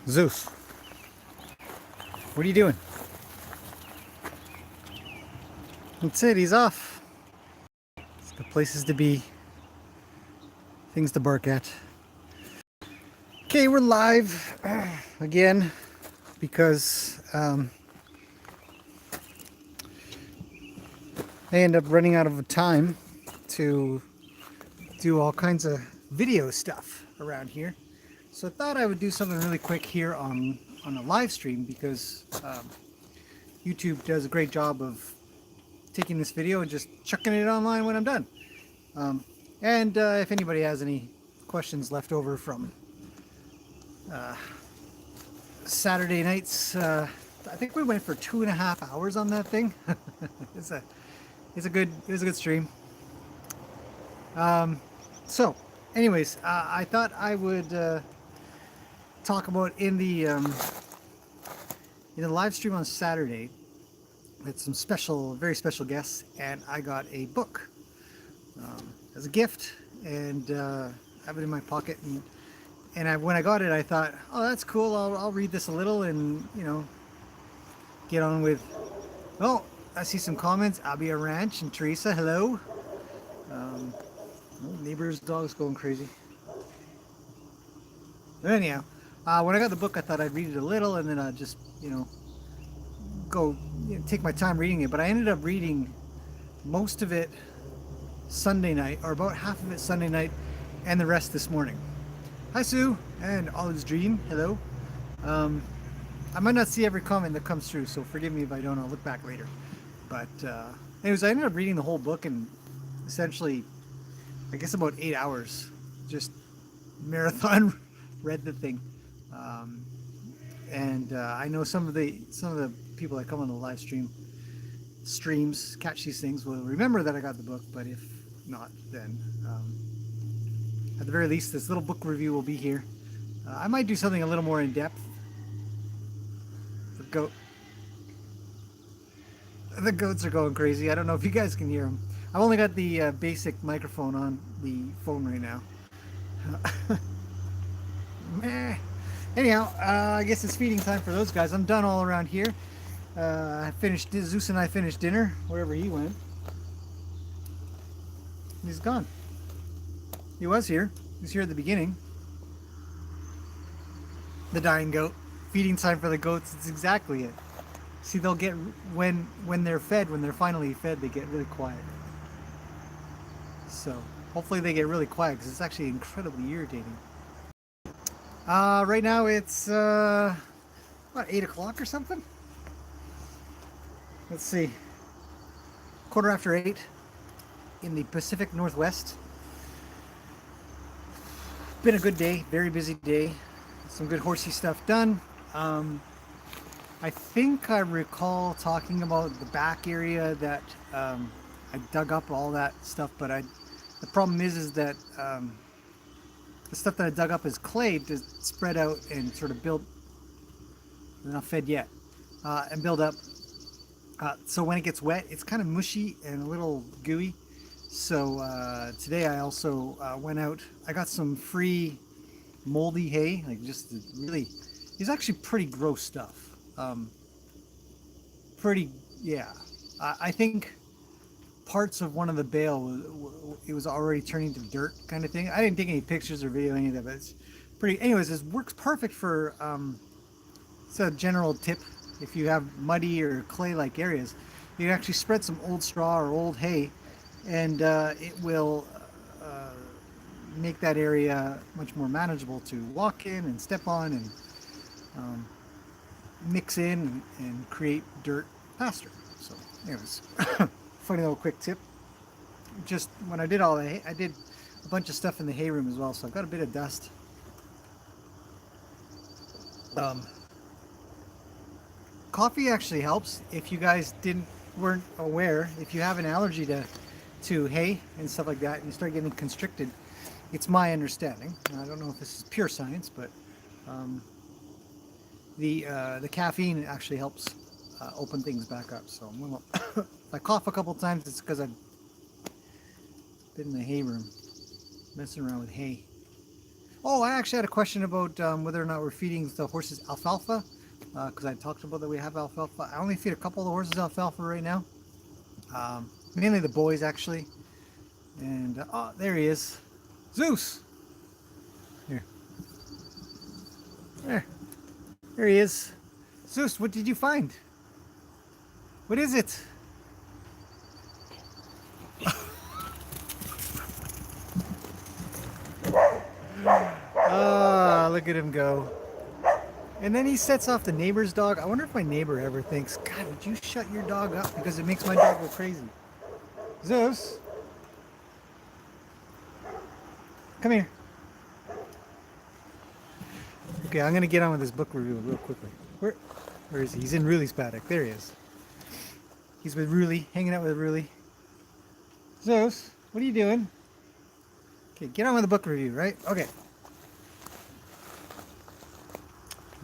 Zeus, what are you doing? That's it, he's off. It's the places to be, things to bark at. Okay, we're live again because I end up running out of time to do all kinds of video stuff around here. So I thought I would do something really quick here on a live stream because YouTube does a great job of taking this video and just chucking it online when I'm done. And if anybody has any questions left over from Saturday nights, I think we went for 2.5 hours on that thing. It's a good stream. So, anyways, I thought I would talk about in the live stream on Saturday. With some very special guests, and I got a book as a gift, and I have it in my pocket. And when I got it, I thought, oh, that's cool. I'll read this a little, and get on with. Oh, I see some comments. Abia Ranch and Teresa, hello. Neighbor's dog's going crazy. But anyhow, when I got the book, I thought I'd read it a little, and then I'd just go take my time reading it. But I ended up reading most of it Sunday night, or about half of it Sunday night, and the rest this morning. Hi Sue and Olive's Dream, hello. I might not see every comment that comes through, so forgive me if I don't. I'll look back later. But anyways, I ended up reading the whole book in essentially, I guess, about 8 hours. Just marathon read the thing. And I know some of the people that come on the live streams catch these things will remember that I got the book, but if not, then at the very least this little book review will be here. I might do something a little more in depth. The goats are going crazy. I don't know if you guys can hear them. I've only got the basic microphone on the phone right now. Meh. Anyhow, I guess it's feeding time for those guys. I'm done all around here. Zeus and I finished dinner, wherever he went. He's gone. He was here. He was here at the beginning. The dying goat. Feeding time for the goats. It's exactly it. See, they'll get, when they're fed, when they're finally fed, they get really quiet. So, hopefully they get really quiet, because it's actually incredibly irritating. Right now it's, what, 8 o'clock or something? Let's see. 8:15 in the Pacific Northwest. Been a good day, very busy day. Some good horsey stuff done. I think I recall talking about the back area that I dug up all that stuff, but the problem is that the stuff that I dug up is clay to spread out and sort of build. They're not fed yet, and build up. So when it gets wet, it's kind of mushy and a little gooey. So today I also went out. I got some free moldy hay, like just really. It's actually pretty gross stuff. Yeah. I think parts of one of the bale, it was already turning to dirt kind of thing. I didn't take any pictures or video any of that, but it's pretty. Anyways, this works perfect for. It's a general tip. If you have muddy or clay-like areas, you can actually spread some old straw or old hay, and it will make that area much more manageable to walk in and step on and mix in and create dirt faster. So, anyways, funny little quick tip. Just when I did all the hay, I did a bunch of stuff in the hay room as well, so I've got a bit of dust. Coffee actually helps. If you guys weren't aware, if you have an allergy to hay and stuff like that, and you start getting constricted, it's my understanding. I don't know if this is pure science, but the caffeine actually helps open things back up. So if I cough a couple times, it's because I've been in the hay room messing around with hay. Oh, I actually had a question about whether or not we're feeding the horses alfalfa, because I talked about that we have alfalfa. I only feed a couple of the horses alfalfa right now, mainly the boys actually. And oh, there he is, Zeus. Here, there, there he is. Zeus, what did you find? What is it? Ah, look at him go. And then he sets off the neighbor's dog. I wonder if my neighbor ever thinks, God, would you shut your dog up? Because it makes my dog go crazy. Zeus, come here. Okay, I'm going to get on with this book review real quickly. Where is he? He's in Ruli's paddock. There he is. He's with Ruli, hanging out with Ruli. Zeus, what are you doing? Okay, get on with the book review, right? Okay.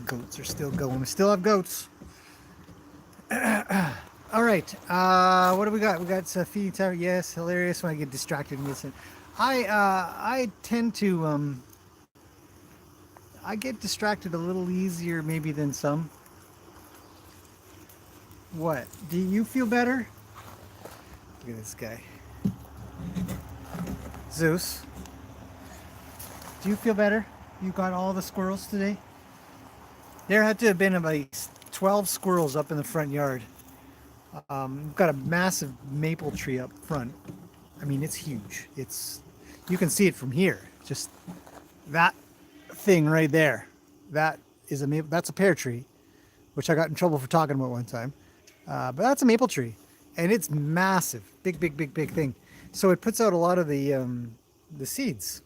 Goats are still going. We still have goats. All right. What do we got? We got feeding time. Yes, hilarious when I get distracted and listen. I tend to I get distracted a little easier maybe than some. What? Do you feel better? Look at this guy. Zeus. Do you feel better? You got all the squirrels today? There had to have been about 12 squirrels up in the front yard. We've got a massive maple tree up front. I mean, it's huge. You can see it from here. Just that thing right there. That is that's a pear tree, which I got in trouble for talking about one time. But that's a maple tree, and it's massive, big, big, big, big thing. So it puts out a lot of the seeds,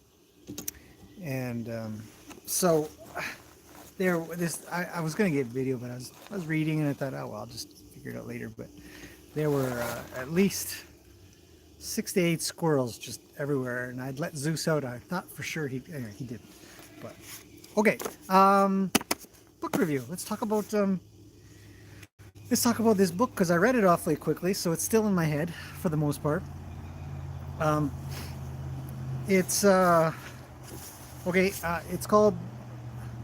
and so there. I was gonna get video, but I was reading and I thought, oh well, I'll just figure it out later. But there were at least 6 to 8 squirrels just everywhere, and I'd let Zeus out. I thought for sure anyway, he didn't. But okay, book review. Let's talk about this book because I read it awfully quickly, so it's still in my head for the most part. It's okay. It's called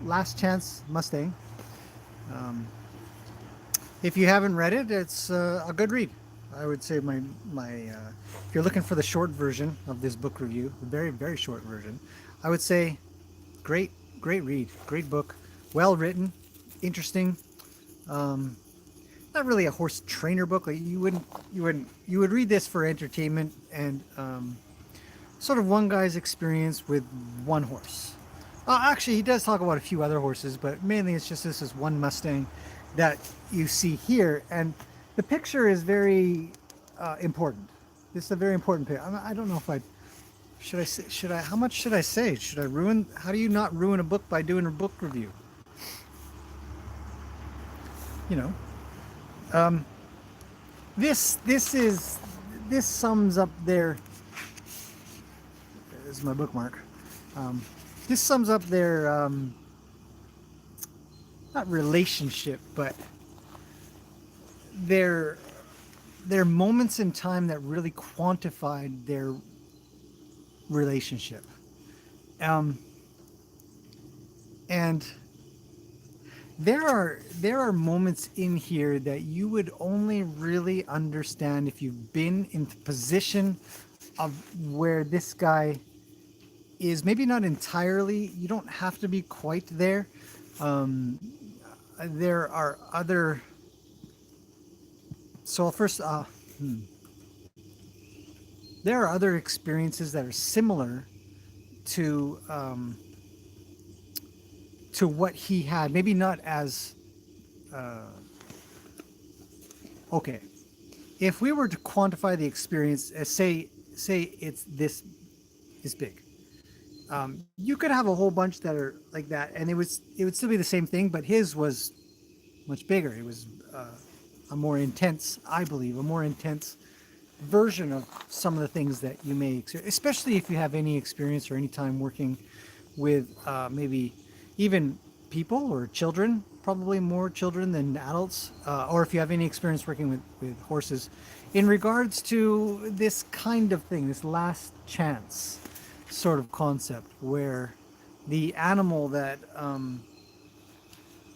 Last Chance Mustang. If you haven't read it, it's a good read. I would say if you're looking for the short version of this book review, the very, very short version, I would say great read, great book, well written, interesting. Not really a horse trainer book. Like you would read this for entertainment and sort of one guy's experience with one horse. Actually, he does talk about a few other horses, but mainly it's just this is one Mustang that you see here, and the picture is very important. This is a very important picture. I don't know if how much should I say? How do you not ruin a book by doing a book review? You know, this sums up their. This is my bookmark. This sums up their not relationship, but their moments in time that really quantified their relationship. And there are moments in here that you would only really understand if you've been in the position of where this guy is. Maybe not entirely. You don't have to be quite there. There are other. So first, there are other experiences that are similar to what he had. Maybe not as. Okay, if we were to quantify the experience, say it's this big. You could have a whole bunch that are like that, and it would still be the same thing, but his was much bigger. It was a more intense, I believe, a more intense version of some of the things that you may experience, especially if you have any experience or any time working with maybe even people or children, probably more children than adults, or if you have any experience working with horses in regards to this kind of thing, this last chance sort of concept where the animal that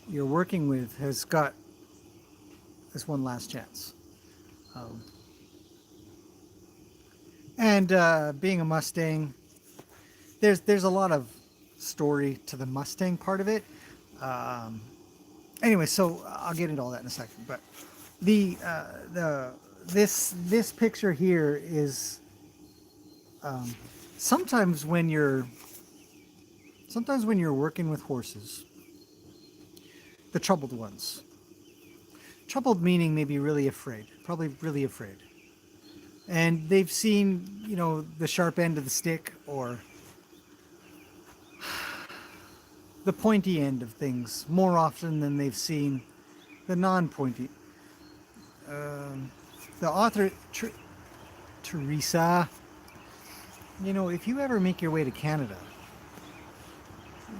you're working with has got this one last chance. Um, and being a Mustang, there's a lot of story to the Mustang part of it. Um, anyway, so I'll get into all that in a second. But the this picture here is um, sometimes when you're working with horses, the troubled ones. Troubled meaning maybe really afraid, probably really afraid. And they've seen, the sharp end of the stick or the pointy end of things more often than they've seen the non-pointy. The author, Teresa, if you ever make your way to Canada,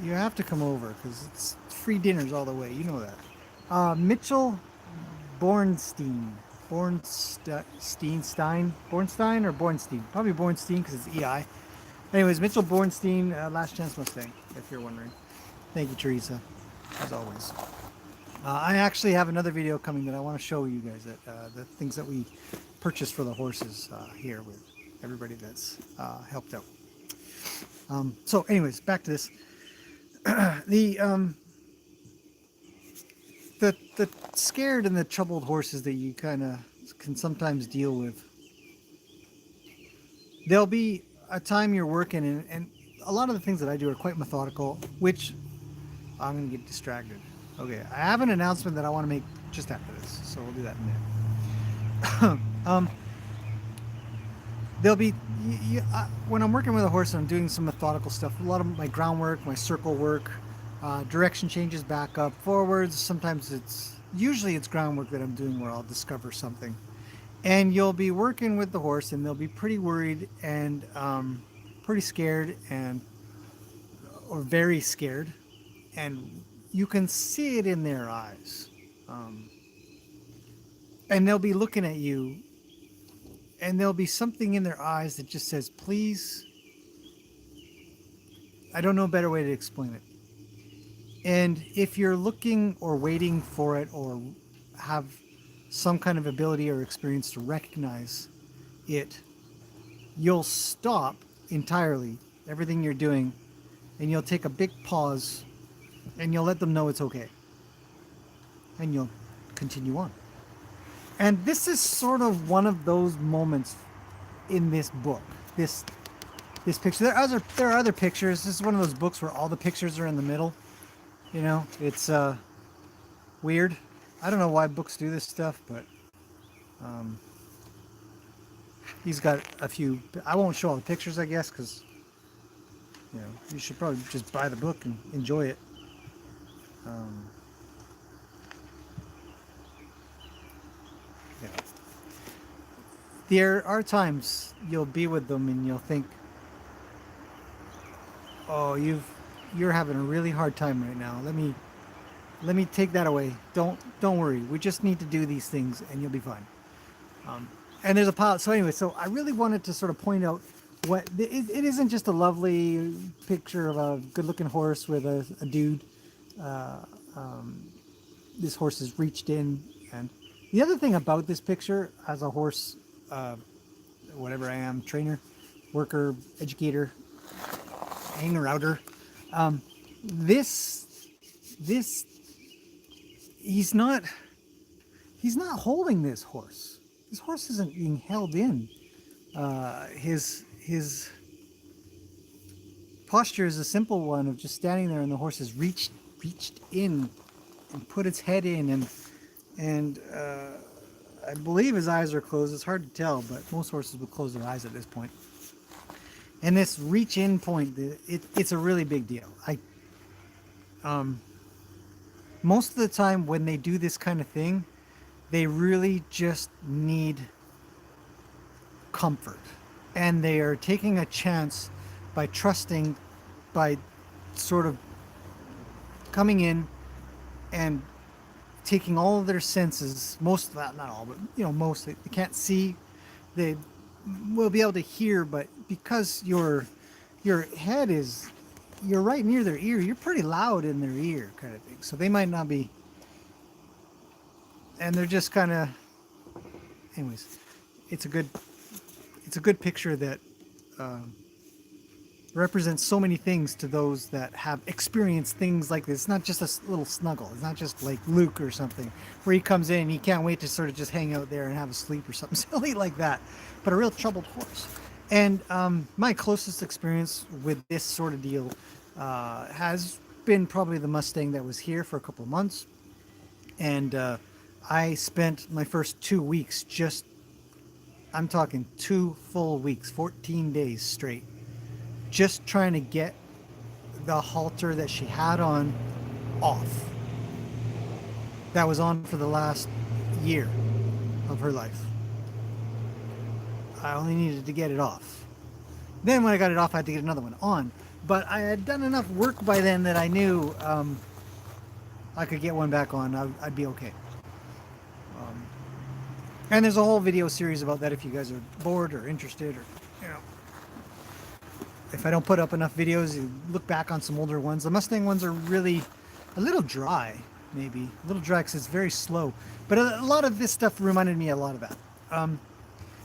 you have to come over because it's free dinners all the way. You know that. Mitchell Bornstein. Bornstein or Bornstein? Probably Bornstein because it's EI. Anyways, Mitchell Bornstein, Last Chance Mustang, if you're wondering. Thank you, Teresa, as always. I actually have another video coming that I want to show you guys that the things that we purchased for the horses here with everybody that's helped out. So, anyways, back to this. The scared and the troubled horses that you kind of can sometimes deal with. There'll be a time you're working, and a lot of the things that I do are quite methodical, which I'm going to get distracted. Okay, I have an announcement that I want to make just after this, so we'll do that in a minute. There'll be, when I'm working with a horse and I'm doing some methodical stuff, a lot of my groundwork, my circle work, direction changes back up, forwards. Sometimes usually it's groundwork that I'm doing where I'll discover something. And you'll be working with the horse and they'll be pretty worried and pretty scared or very scared. And you can see it in their eyes. And they'll be looking at you and there'll be something in their eyes that just says, please. I don't know a better way to explain it. And if you're looking or waiting for it or have some kind of ability or experience to recognize it, you'll stop entirely everything you're doing and you'll take a big pause and you'll let them know it's okay. And you'll continue on. And this is sort of one of those moments in this book. This picture. There are other pictures. This is one of those books where all the pictures are in the middle. It's weird. I don't know why books do this stuff, but he's got a few. I won't show all the pictures, I guess, because you should probably just buy the book and enjoy it. There are times you'll be with them and you'll think, oh, you're having a really hard time right now. Let me take that away. Don't worry. We just need to do these things and you'll be fine. And there's a pile. So anyway, so I really wanted to sort of point out what it isn't just a lovely picture of a good-looking horse with a dude. This horse has reached in, and the other thing about this picture, as a horse, whatever I am, trainer, worker, educator, hanger outer, this he's not holding this horse. This horse isn't being held in. His posture is a simple one of just standing there, and the horse has reached in and put its head in, and I believe his eyes are closed. It's hard to tell, but most horses will close their eyes at this point. And this reach in point, it's a really big deal. Most of the time when they do this kind of thing, they really just need comfort. And they are taking a chance by trusting, by sort of coming in and taking all of their senses, most of that, not all, but most, they can't see, they will be able to hear, but because your head is, you're right near their ear. You're pretty loud in their ear, kind of thing. So they might not be, and they're just kind of. Anyways, it's a good it's a good picture that represents so many things to those that have experienced things like this. It's not just a little snuggle. It's not just like Luke or something where he comes in and he can't wait to sort of just hang out there and have a sleep or something silly like that. But a real troubled horse. And my closest experience with this sort of deal has been probably the Mustang that was here for a couple of months. And I spent my first 2 weeks just, I'm talking 2 full weeks, 14 days straight, just trying to get the halter that she had on off. That was on for the last year of her life. I only needed to get it off. Then when I got it off, I had to get another one on. But I had done enough work by then that I knew I could get one back on. I'd be okay. And there's a whole video series about that if you guys are bored or interested, or you know, if I don't put up enough videos, you look back on some older ones. The Mustang ones are really a little dry, maybe a little dry because it's very slow. But a lot of this stuff reminded me a lot of that.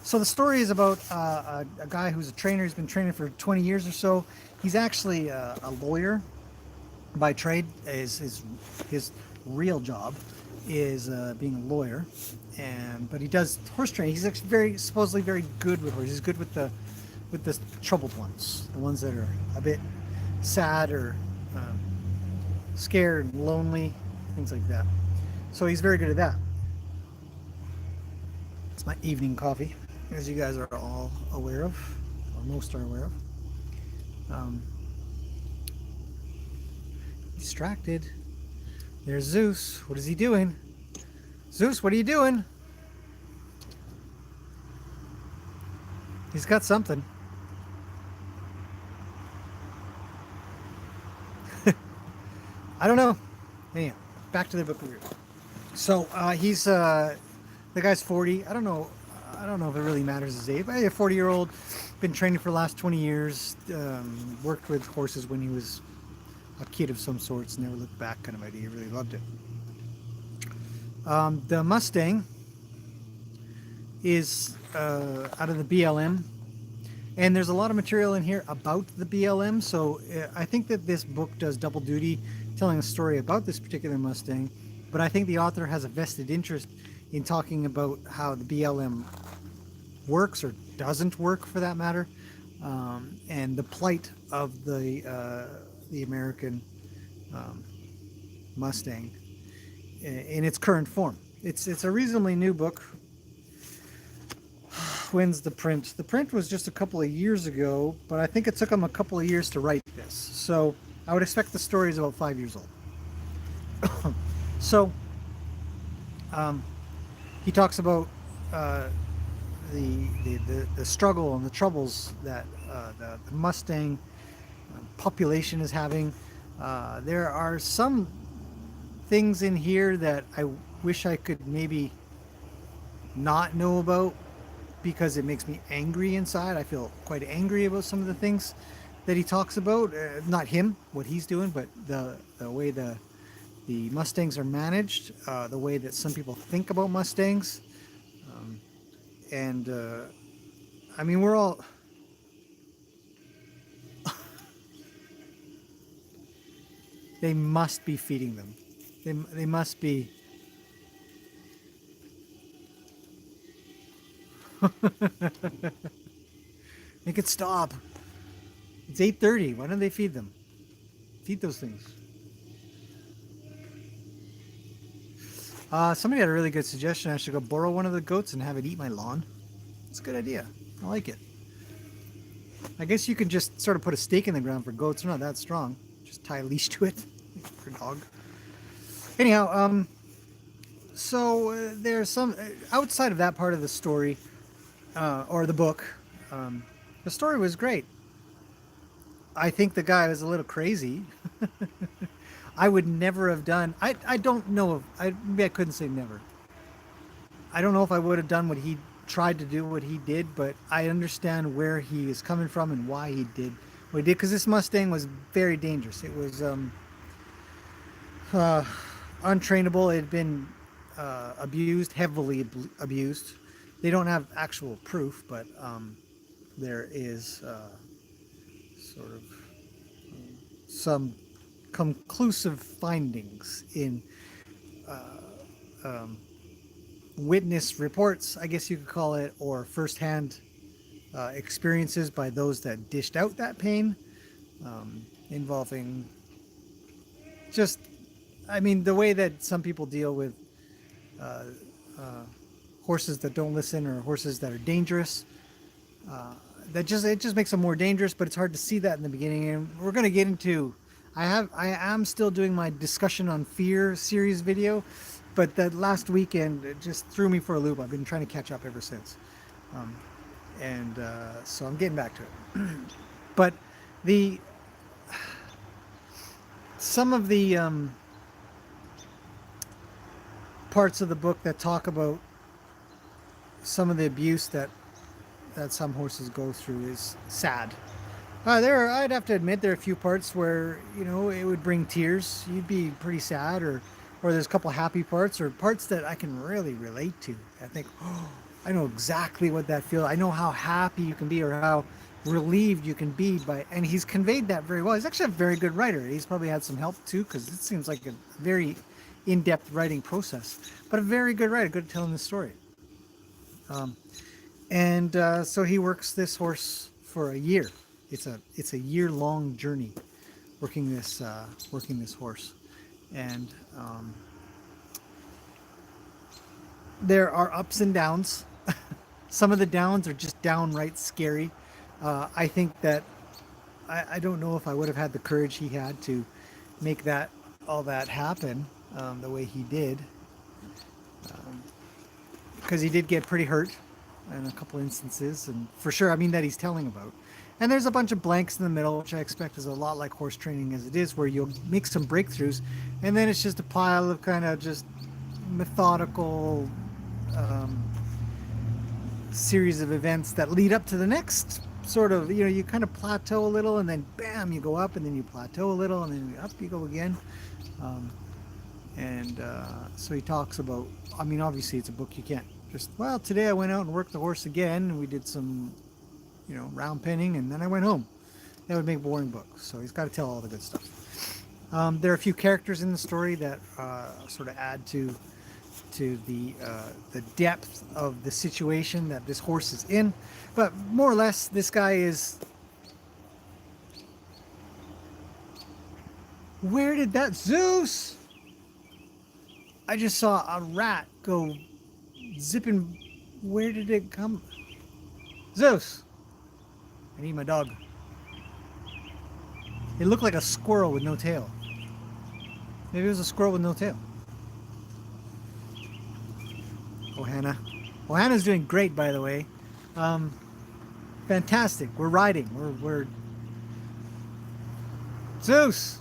So the story is about a guy who's a trainer. He's been training for 20 years or so. He's actually a lawyer by trade. His real job is being a lawyer, but he does horse training. He's actually supposedly very good with horses. He's good with the troubled ones, the ones that are a bit sad or scared and lonely, things like that. So he's very good at that. It's my evening coffee, as you guys are all aware of, or most are aware of. Distracted. There's Zeus. What is he doing? Zeus, what are you doing? He's got something. I don't know. Anyhow, back to the book review. So he's the guy's 40. I don't know if it really matters his age. But a 40-year-old, been training for the last 20 years. Worked with horses when he was a kid of some sorts. Never looked back, kind of idea. He really loved it. The Mustang is out of the BLM, and there's a lot of material in here about the BLM. So I think that this book does double duty, telling a story about this particular Mustang, but I think the author has a vested interest in talking about how the BLM works or doesn't work, for that matter, and the plight of the American Mustang in its current form. It's a reasonably new book. When's the print? The print was just a couple of years ago, but I think it took him a couple of years to write this. So I would expect the story is about 5 years old. So he talks about the struggle and the troubles that the Mustang population is having. There are some things in here that I wish I could maybe not know about, because it makes me angry inside. I feel quite angry about some of the things that he talks about. Not him, what he's doing, but the way the Mustangs are managed, the way that some people think about Mustangs. I mean, we're all... They must be feeding them. They must be... Make it stop. It's 8:30. Why don't they feed them? Feed those things. Somebody had a really good suggestion. I should go borrow one of the goats and have it eat my lawn. It's a good idea. I like it. I guess you can just sort of put a stake in the ground for goats. They're not that strong. Just tie a leash to it for a dog. Anyhow, so there's some... outside of that part of the story, or the book, the story was great. I think the guy was a little crazy. I would never have done... I don't know if... maybe I couldn't say never. I don't know if I would have done what he tried to do, what he did, but I understand where he is coming from and why he did we did because this Mustang was very dangerous. It was uh, untrainable. It had been abused, heavily abused. They don't have actual proof, but there is sort of some conclusive findings in witness reports, I guess you could call it, or firsthand experiences by those that dished out that pain, involving just, I mean, the way that some people deal with horses that don't listen or horses that are dangerous. That just it just makes them more dangerous, but it's hard to see that in the beginning. And we're going to get into. I am still doing my discussion on fear series video, but that last weekend it just threw me for a loop. I've been trying to catch up ever since, and so I'm getting back to it. But the some of the parts of the book that talk about some of the abuse that some horses go through is sad. I'd have to admit, there are a few parts where it would bring tears. You'd be pretty sad, or there's a couple happy parts, or parts that I can really relate to. I think, oh, I know exactly what that feels. I know how happy you can be, or how relieved you can be by. And he's conveyed that very well. He's actually a very good writer. He's probably had some help too, because it seems like a very in-depth writing process. But a very good writer, good at telling the story. And so he works this horse for a year. It's a year-long journey working this horse, and there are ups and downs. Some of the downs are just downright scary. I think that I don't know if I would have had the courage he had to make all that happen the way he did, because he did get pretty hurt in a couple instances, and for sure, I mean, that he's telling about. And there's a bunch of blanks in the middle, which I expect is a lot like horse training as it is, where you'll make some breakthroughs, and then it's just a pile of kind of just methodical series of events that lead up to the next sort of, you kind of plateau a little, and then bam, you go up, and then you plateau a little, and then up you go again. So he talks about, I mean, obviously it's a book you can't just, well, today I went out and worked the horse again, and we did some round penning, and then I went home. That would make a boring book. So he's got to tell all the good stuff. There are a few characters in the story that sort of add to the depth of the situation that this horse is in. But more or less, this guy is. Where did that Zeus? I just saw a rat go zipping. Where did it come? Zeus. I need my dog. It looked like a squirrel with no tail. Maybe it was a squirrel with no tail. Oh, Hannah. Well, Hannah's doing great, by the way. Fantastic. We're riding. We're Zeus.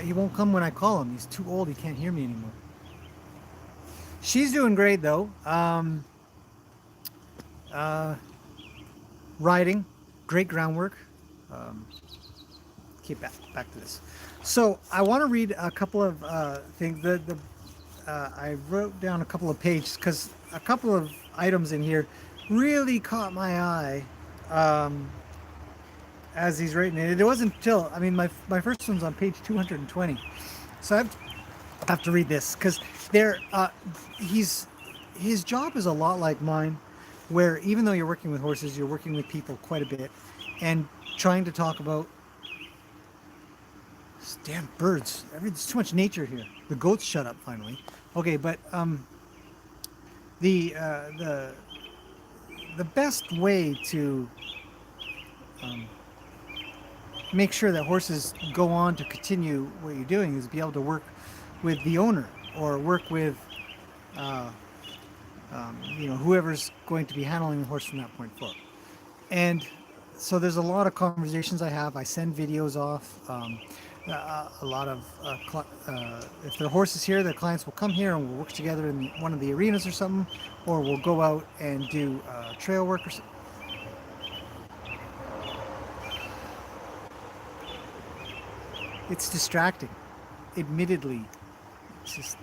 He won't come when I call him. He's too old. He can't hear me anymore. She's doing great, though. Riding, great groundwork. Keep back to this. So I want to read a couple of things. I wrote down a couple of pages because a couple of items in here really caught my eye as he's writing it. It wasn't until, I mean, my first one's on page 220. So I have to read this because his job is a lot like mine, where even though you're working with horses, you're working with people quite a bit and trying to talk about these damn birds. There's too much nature here. The goats shut up finally. Okay, but the best way to make sure that horses go on to continue what you're doing is be able to work with the owner, or work with whoever's going to be handling the horse from that point forward. And so there's a lot of conversations I have. I send videos off. A lot of if their horse is here, their clients will come here and we'll work together in one of the arenas or something, or we'll go out and do trail work or something. It's distracting. Admittedly, it's just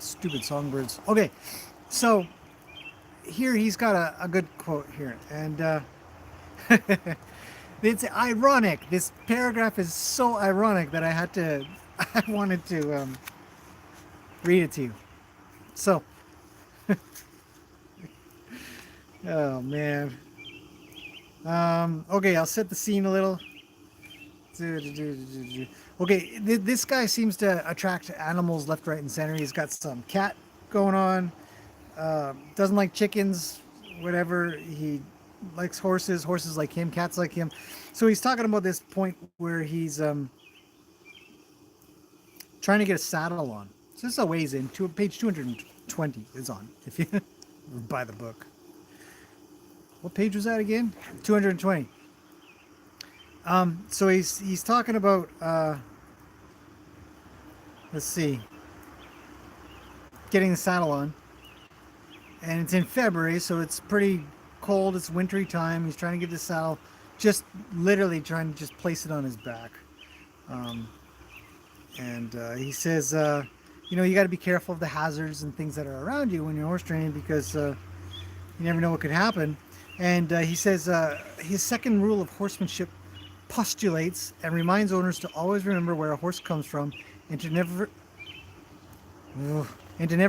stupid songbirds. Okay, so here he's got a good quote here, and it's ironic. This paragraph is so ironic that I had to, I wanted to read it to you. So, oh man. Okay, I'll set the scene a little. Okay, this guy seems to attract animals left, right, and center. He's got some cat going on. Doesn't like chickens, whatever. He likes horses. Horses like him. Cats like him. So he's talking about this point where he's trying to get a saddle on. So this is a ways in. Page 220 is on if you buy the book. What page was that again? 220. So he's talking about let's see, getting the saddle on, and it's in February, so it's pretty cold. It's wintry time. He's trying to get the saddle, just literally trying to just place it on his back, and he says, you know, you got to be careful of the hazards and things that are around you when you're horse training because you never know what could happen. And he says his second rule of horsemanship postulates and reminds owners to always remember where a horse comes from and to never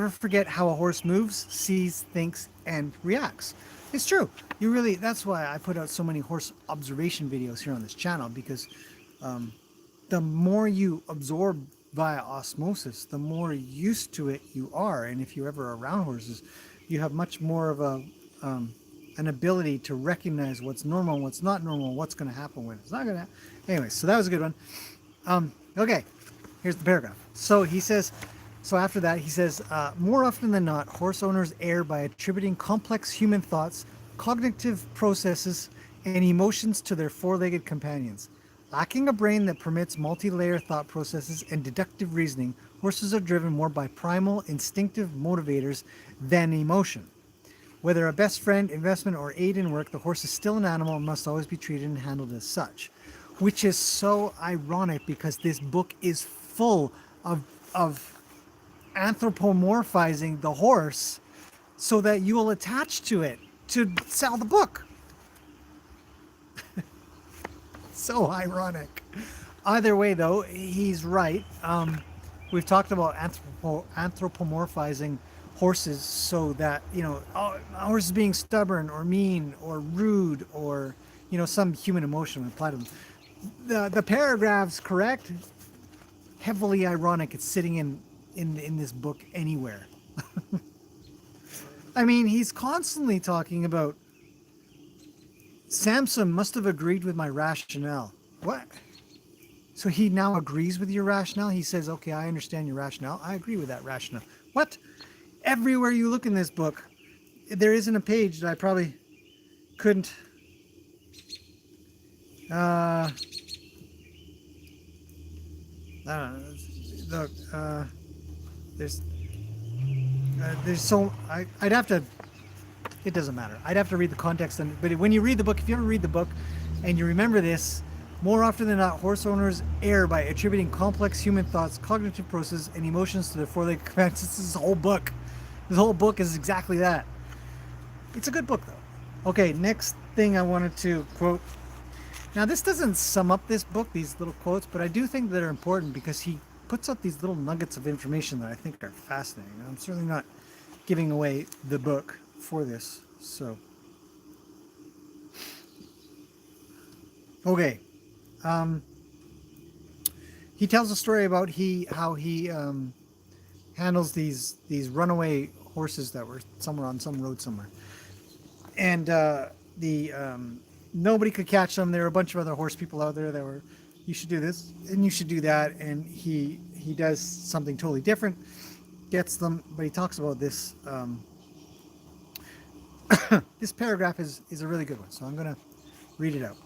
forget how a horse moves, sees, thinks, and reacts. It's true. You really, that's why I put out so many horse observation videos here on this channel, because the more you absorb via osmosis, the more used to it you are. And if you're ever around horses, you have much more of a an ability to recognize what's normal and what's not normal, what's going to happen when it's not going to happen. Anyway, so that was a good one. Okay, here's the paragraph. So he says, so after that, he says, more often than not, horse owners err by attributing complex human thoughts, cognitive processes, and emotions to their four-legged companions. Lacking a brain that permits multi-layer thought processes and deductive reasoning, horses are driven more by primal, instinctive motivators than emotion. Whether a best friend, investment, or aid in work, the horse is still an animal and must always be treated and handled as such. Which is so ironic because this book is full of anthropomorphizing the horse so that you will attach to it to sell the book. So ironic. Either way, though, he's right. We've talked about anthropomorphizing horses so that, you know, a horse is being stubborn or mean or rude or, you know, some human emotion would apply to them. The paragraph's correct. Heavily ironic. It's sitting in this book anywhere. I mean, he's constantly talking about Samson must have agreed with my rationale. What? So he now agrees with your rationale? He says, okay, I understand your rationale. I agree with that rationale. What? Everywhere you look in this book, there isn't a page that I probably couldn't I don't know. Look, there's so I'd have to. It doesn't matter. I'd have to read the context. But when you read the book, if you ever read the book, and you remember this, more often than not, horse owners err by attributing complex human thoughts, cognitive processes, and emotions to their four-legged companions. This is a whole book. This whole book is exactly that. It's a good book, though. Okay, next thing I wanted to quote. Now, this doesn't sum up this book, these little quotes, but I do think that they're important because he puts out these little nuggets of information that I think are fascinating. I'm certainly not giving away the book for this, so. Okay. He tells a story about how he handles these runaway horses that were somewhere on some road somewhere, and nobody could catch them. There were a bunch of other horse people out there that were, you should do this and you should do that, and he does something totally different, gets them. But he talks about this. This paragraph is a really good one, so I'm gonna read it out.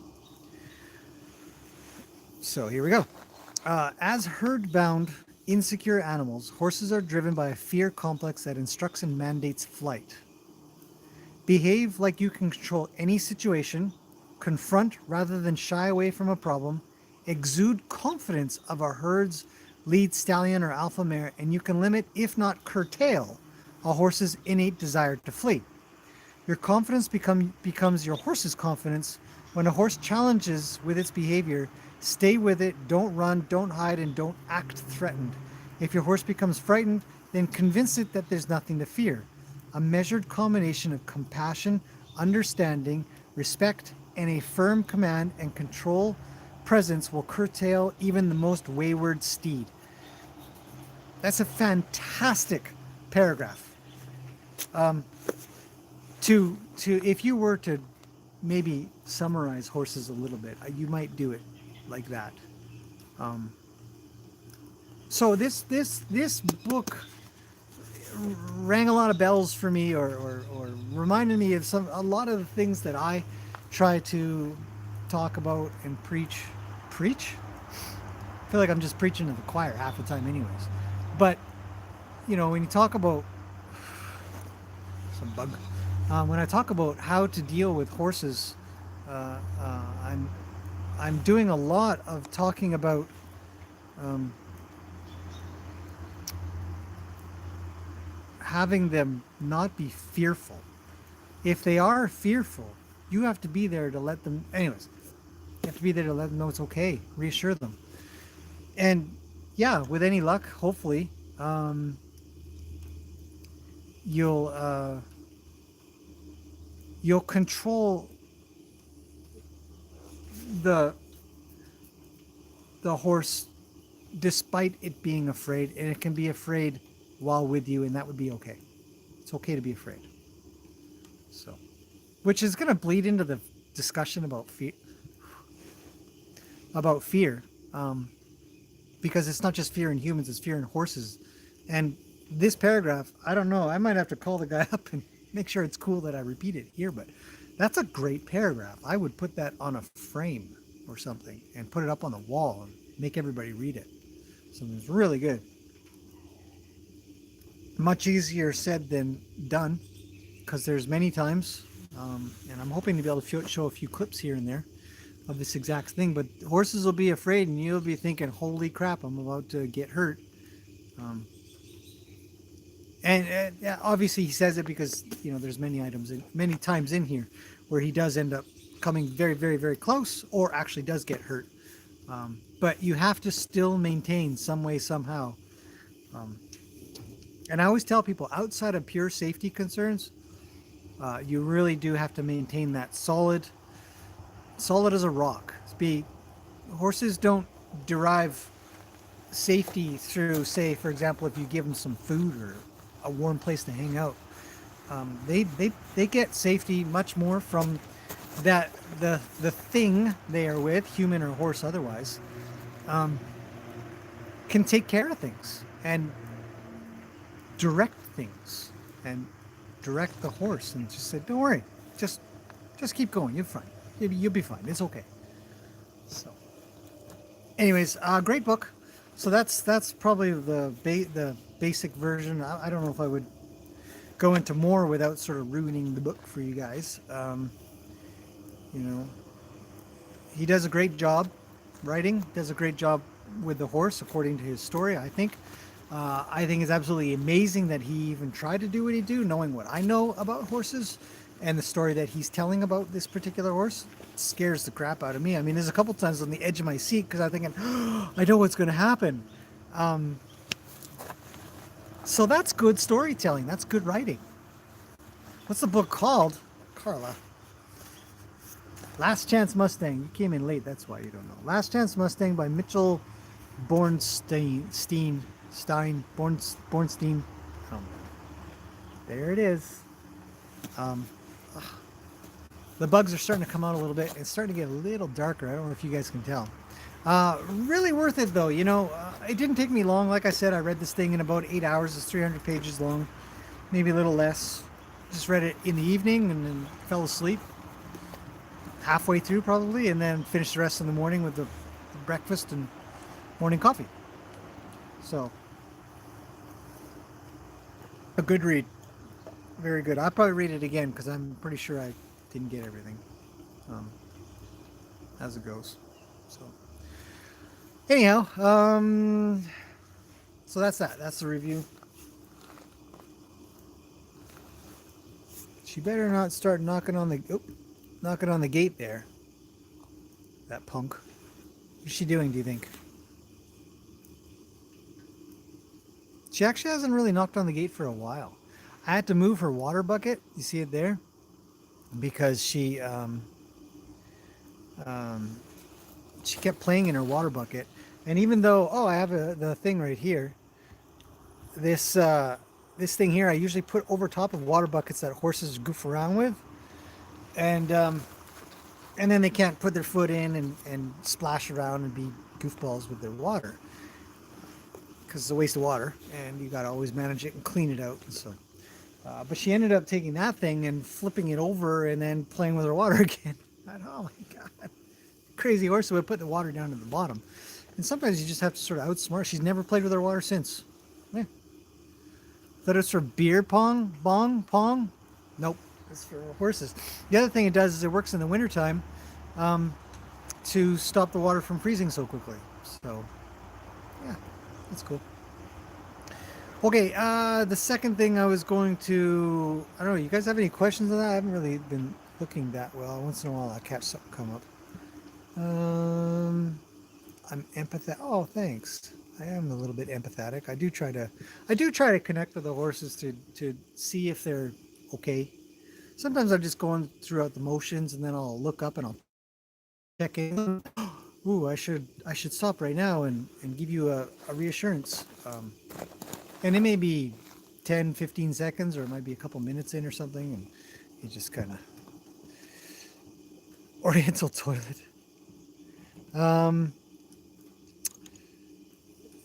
So here we go. As herd-bound, insecure animals, horses are driven by a fear complex that instructs and mandates flight. Behave like you can control any situation, confront rather than shy away from a problem, exude confidence of a herd's lead stallion or alpha mare, and you can limit, if not curtail, a horse's innate desire to flee. Your confidence becomes your horse's confidence. When a horse challenges with its behavior, stay with it, don't run, don't hide, and don't act threatened. If your horse becomes frightened, then convince it that there's nothing to fear. A measured combination of compassion, understanding, respect, and a firm command and control presence will curtail even the most wayward steed. That's a fantastic paragraph. To if you were to maybe summarize horses a little bit, you might do it like that. So this book rang a lot of bells for me, or reminded me of a lot of the things that I try to talk about and preach. I feel like I'm just preaching to the choir half the time, anyways. But when you talk about some bug, when I talk about how to deal with horses, I'm doing a lot of talking about having them not be fearful. If they are fearful, you have to be there to let them. Anyways, you have to be there to let them know it's okay. Reassure them. And yeah, with any luck, hopefully, you'll control the horse despite it being afraid, and it can be afraid while with you, and that would be okay. It's okay to be afraid. So, which is going to bleed into the discussion about fear. Because it's not just fear in humans; it's fear in horses. And this paragraph, I don't know. I might have to call the guy up and make sure it's cool that I repeat it here. But that's a great paragraph. I would put that on a frame or something and put it up on the wall and make everybody read it. Something's really good. Much easier said than done, because there's many times, and I'm hoping to be able to show a few clips here and there of this exact thing, but horses will be afraid and you'll be thinking, holy crap, I'm about to get hurt. And obviously he says it because there's many times in here where he does end up coming very, very, very close, or actually does get hurt. But you have to still maintain some way, somehow. And I always tell people, outside of pure safety concerns, you really do have to maintain that solid as a rock. Horses don't derive safety through, say, for example, if you give them some food or a warm place to hang out. They get safety much more from that the thing they are with, human or horse otherwise, can take care of things and direct things and direct the horse, and just say, don't worry, just keep going, you're fine, you'll be fine, it's okay. So anyways, great book. So that's probably the basic version. I don't know if I would go into more without sort of ruining the book for you guys. He does a great job writing, does a great job with the horse according to his story, I think. I think it's absolutely amazing that he even tried to do what he do, knowing what I know about horses, and the story that he's telling about this particular horse scares the crap out of me. I mean, there's a couple times on the edge of my seat because I'm thinking, oh, I know what's going to happen. So that's good storytelling. That's good writing. What's the book called, Carla? Last Chance Mustang. You came in late, that's why you don't know. Last Chance Mustang by Mitchell Bornstein. Bornstein. There it is. The bugs are starting to come out a little bit. It's starting to get a little darker. I don't know if you guys can tell. Really worth it, though. It didn't take me long. Like I said, I read this thing in about 8 hours. It's 300 pages long, maybe a little less. Just read it in the evening and then fell asleep halfway through probably, and then finished the rest in the morning with the breakfast and morning coffee. So, a good read. Very good. I'll probably read it again because I'm pretty sure I didn't get everything. as it goes. So anyhow, so that's that. That's the review. She better not start knocking on the gate there. That punk. What's she doing, do you think? She actually hasn't really knocked on the gate for a while. I had to move her water bucket. You see it there? Because she kept playing in her water bucket. And even though, I have the thing right here. This thing here, I usually put over top of water buckets that horses goof around with. And then they can't put their foot in and splash around and be goofballs with their water. Because it's a waste of water. And you got to always manage it and clean it out. And so, but she ended up taking that thing and flipping it over and then playing with her water again. Oh my God. Crazy horse would put the water down to the bottom. And sometimes you just have to sort of outsmart. She's never played with her water since. Yeah. Thought it's for beer pong? Nope. It's for horses. The other thing it does is it works in the wintertime to stop the water from freezing so quickly. So, yeah, that's cool. Okay, the second thing I was going to... I don't know, you guys have any questions on that? I haven't really been looking that well. Once in a while I catch something come up. I'm empathetic. Oh, thanks. I am a little bit empathetic. I do try to connect with the horses to see if they're okay. Sometimes I'm just going throughout the motions, and then I'll look up and I'll check in. Ooh, I should stop right now and give you a reassurance. And it may be 10, 15 seconds, or it might be a couple minutes in or something, and you just kind of Oriental toilet.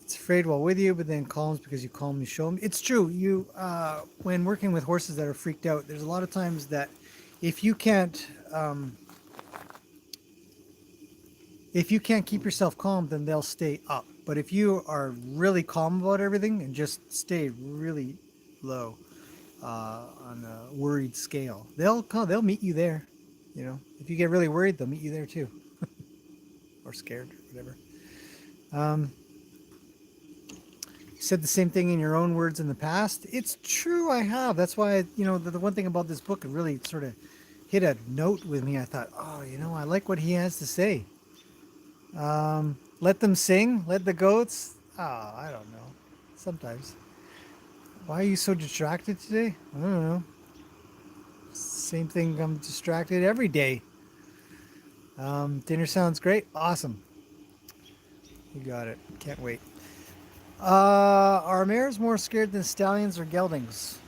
It's afraid while with you, but then calms because you calmly show them. It's true. You, when working with horses that are freaked out, there's a lot of times that if you can't keep yourself calm, then they'll stay up. But if you are really calm about everything and just stay really low on a worried scale, they'll meet you there. You know, if you get really worried, they'll meet you there too, or scared, or whatever. You said the same thing in your own words in the past. It's true, I have. That's why, the one thing about this book, it really sort of hit a note with me. I thought, I like what he has to say. Let them sing, let the goats. I don't know. Sometimes. Why are you so distracted today? I don't know. Same thing, I'm distracted every day. Dinner sounds great. Awesome. You got it. Can't wait. Are mares more scared than stallions or geldings?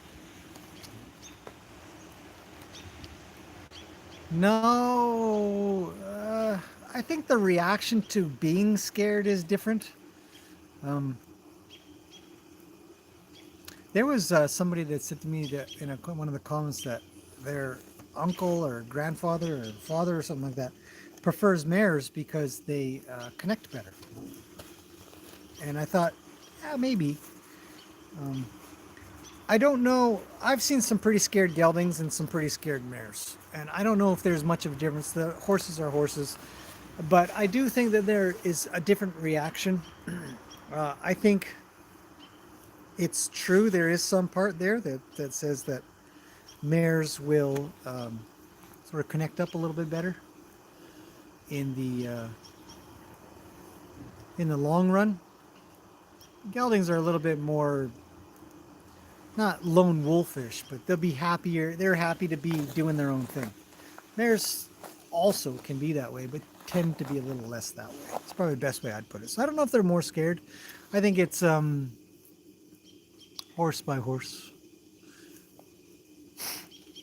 No. I think the reaction to being scared is different. There was somebody that said to me that in one of the comments that their uncle or grandfather or father or something like that prefers mares because they connect better. And I thought, yeah, maybe. I don't know. I've seen some pretty scared geldings and some pretty scared mares. And I don't know if there's much of a difference. The horses are horses. But I do think that there is a different reaction. I think it's true. There is some part there that says that mares will sort of connect up a little bit better in the long run. Geldings are a little bit more, not lone wolfish, but they'll be happier. They're happy to be doing their own thing. Mares also can be that way, but tend to be a little less that way. It's probably the best way I'd put it. So I don't know if they're more scared. I think it's horse by horse.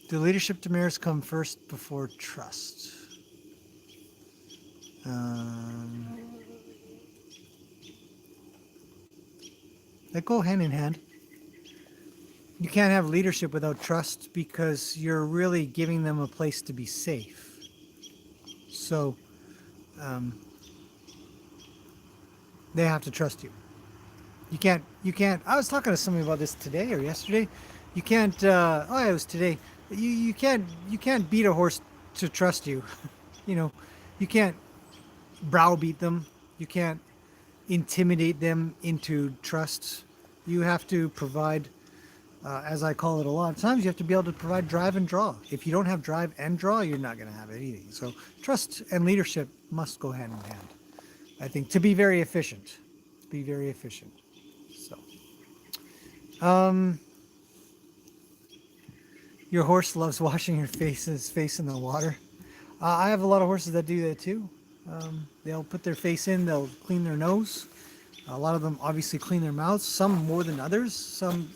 Do leadership to mares come first before trust? They go hand in hand. You can't have leadership without trust because you're really giving them a place to be safe. So they have to trust you. You can't, I was talking to somebody about this today or yesterday. You can't, it was today. You can't beat a horse to trust you. You can't browbeat them. You can't intimidate them into trust. You have to provide, as I call it a lot of times, you have to be able to provide drive and draw. If you don't have drive and draw, you're not going to have anything. So trust and leadership must go hand in hand, I think, to be very efficient. Be very efficient. So, your horse loves washing his face in the water. I have a lot of horses that do that too. They'll put their face in, they'll clean their nose. A lot of them obviously clean their mouths, some more than others. Some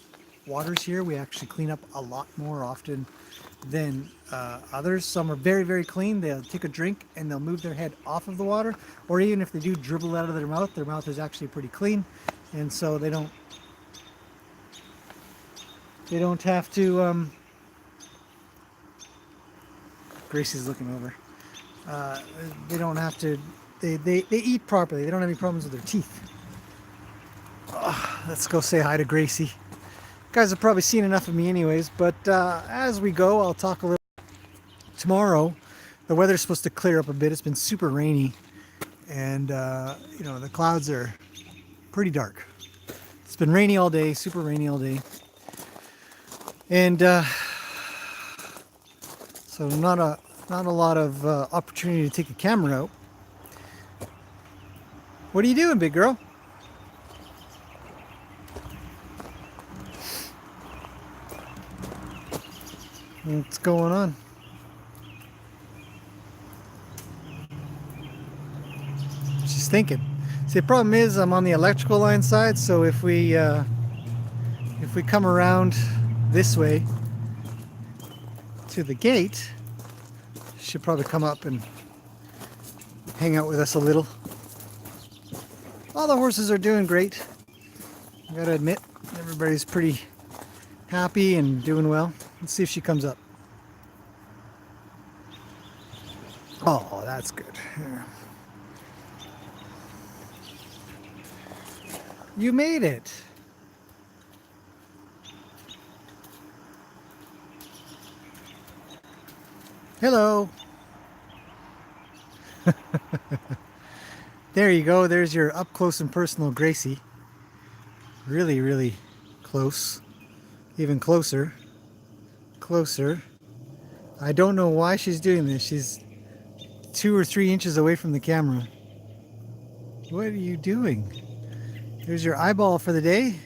waters here we actually clean up a lot more often than others. Some are very, very clean. They'll take a drink and they'll move their head off of the water. Or even if they do dribble out of their mouth is actually pretty clean. And so they don't have to, Gracie's looking over. They don't have to, they eat properly. They don't have any problems with their teeth. Let's go say hi to Gracie. You guys have probably seen enough of me anyways, but as we go, I'll talk a little. Tomorrow, the weather's supposed to clear up a bit. It's been super rainy, and the clouds are pretty dark. It's been rainy all day, super rainy all day, and so not a lot of opportunity to take a camera out. What are you doing, big girl? What's going on? She's thinking. See, the problem is I'm on the electrical line side, so if we come around this way to the gate, she'll probably come up and hang out with us a little. All the horses are doing great. I gotta admit, everybody's pretty happy and doing well. Let's see if she comes up. Oh, that's good. Yeah. You made it. Hello. There you go. There's your up close and personal Gracie. Really, really close. Even closer. Closer. I don't know why she's doing this. She's 2 or 3 inches away from the camera. What are you doing? There's your eyeball for the day.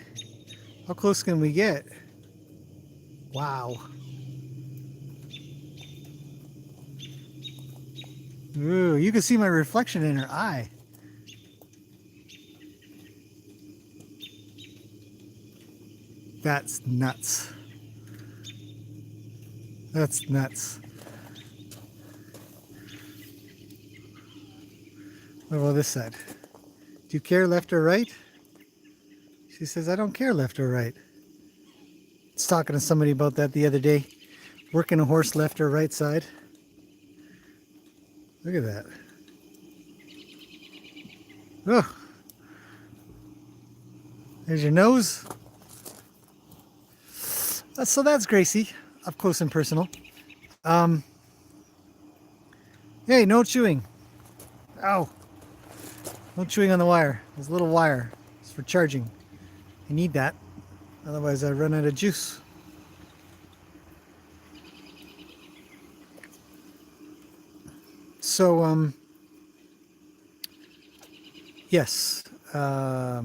How close can we get? Wow. Ooh, you can see my reflection in her eye. That's nuts. That's nuts. What about this side? Do you care left or right? She says, I don't care left or right. I was talking to somebody about that the other day. Working a horse left or right side. Look at that. Oh. There's your nose. So that's Gracie, up close and personal. Hey, no chewing. Ow. No chewing on the wire. There's a little wire. It's for charging. I need that. Otherwise I run out of juice. So, yes. What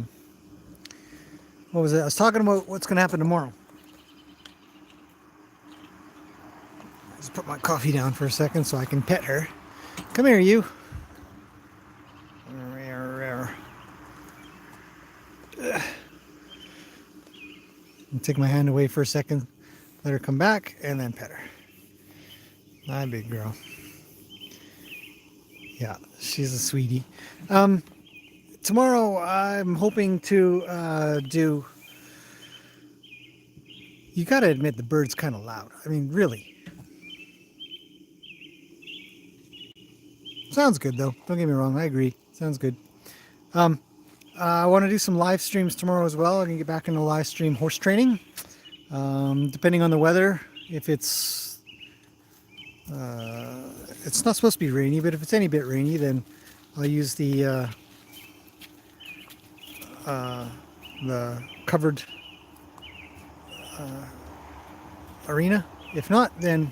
was it? I was talking about what's going to happen tomorrow. Let's put my coffee down for a second so I can pet her. Come here, you. I'll take my hand away for a second, let her come back, and then pet her. My big girl. Yeah, she's a sweetie. Tomorrow I'm hoping to do... You gotta admit the bird's kind of loud. I mean, really. Sounds good though. Don't get me wrong. I agree. Sounds good. I want to do some live streams tomorrow as well. I'm gonna get back into live stream horse training. Depending on the weather, if it's not supposed to be rainy, but if it's any bit rainy, then I'll use the covered arena. If not, then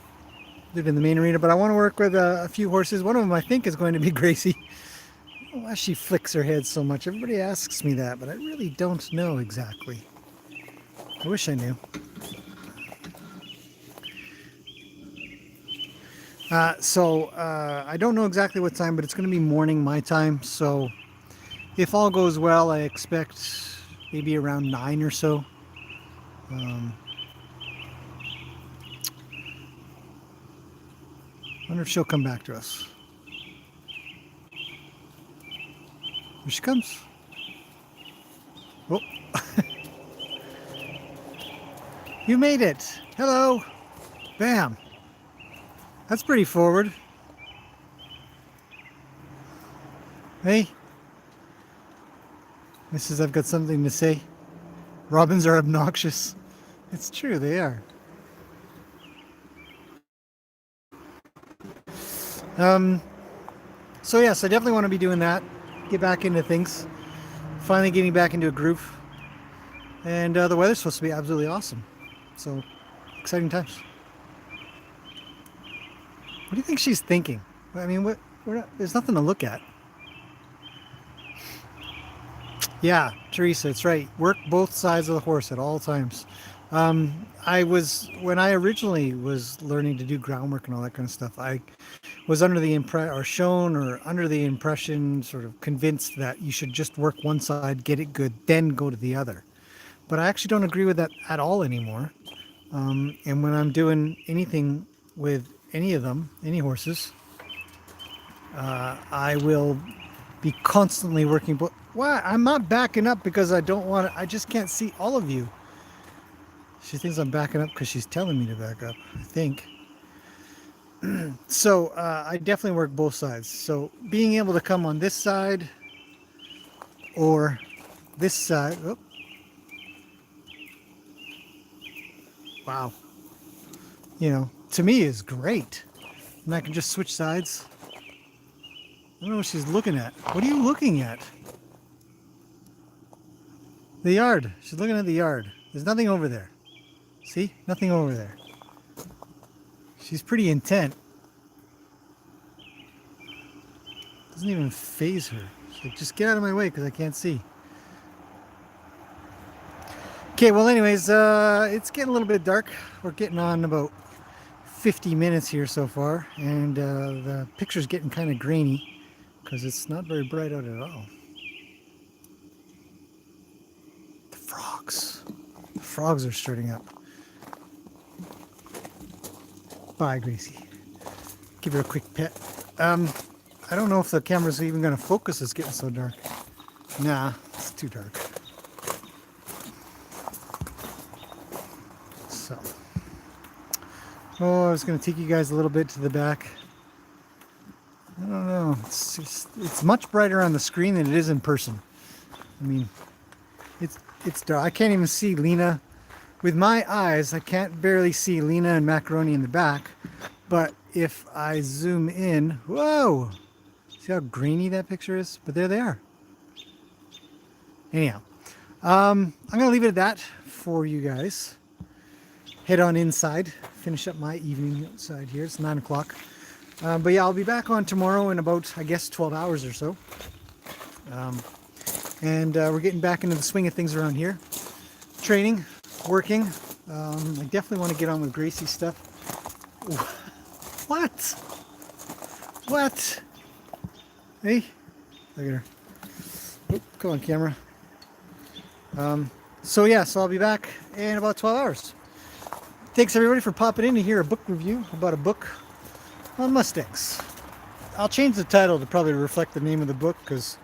live in the main arena. But I want to work with a few horses. One of them I think is going to be Gracie. I don't know why she flicks her head so much. Everybody asks me that, but I really don't know exactly. I wish I knew. I don't know exactly what time, but it's going to be morning my time. So if all goes well, I expect maybe around 9 or so. Wonder if she'll come back to us. Here she comes. Oh. You made it. Hello. Bam. That's pretty forward. Hey. Mrs. I've got something to say. Robins are obnoxious. It's true, they are. So yes, I definitely want to be doing that. Get back into things. Finally getting back into a groove. And the weather's supposed to be absolutely awesome. So, exciting times. What do you think she's thinking? I mean, there's nothing to look at. Yeah, Teresa, it's right. Work both sides of the horse at all times. When I originally was learning to do groundwork and all that kind of stuff, I was under the impression, sort of convinced that you should just work one side, get it good, then go to the other. But I actually don't agree with that at all anymore. And when I'm doing anything with any of them, any horses, I will be constantly working. But why? I'm not backing up because I don't want to. I just can't see all of you. She thinks I'm backing up because she's telling me to back up, I think. So I definitely work both sides. So being able to come on this side or this side. Oh. Wow. You know, to me is great. And I can just switch sides. I don't know what she's looking at. What are you looking at? The yard. She's looking at the yard. There's nothing over there. See? Nothing over there. She's pretty intent. Doesn't even faze her. She's like, just get out of my way because I can't see. Okay, well anyways, it's getting a little bit dark. We're getting on about 50 minutes here so far. And the picture's getting kind of grainy because it's not very bright out at all. The frogs. The frogs are starting up. Bye, Gracie. Give her a quick pet. I don't know if the camera's even going to focus. It's getting so dark. Nah, it's too dark. So, I was going to take you guys a little bit to the back. I don't know. It's much brighter on the screen than it is in person. I mean, it's dark. I can't even see Lena. With my eyes, I can't barely see Lena and Macaroni in the back. But if I zoom in, whoa! See how grainy that picture is? But there they are. Anyhow, I'm going to leave it at that for you guys. Head on inside, finish up my evening outside here. It's 9 o'clock. But yeah, I'll be back on tomorrow in about, I guess, 12 hours or so. We're getting back into the swing of things around here. Training, working. I definitely want to get on with Gracie's stuff. What? What? Hey, look at her. Oh, come on, camera. So I'll be back in about 12 hours. Thanks everybody for popping in to hear a book review about a book on Mustangs. I'll change the title to probably reflect the name of the book because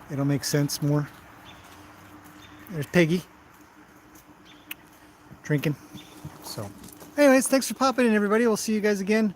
it'll make sense more. There's Peggy drinking. So anyways, thanks for popping in everybody. We'll see you guys again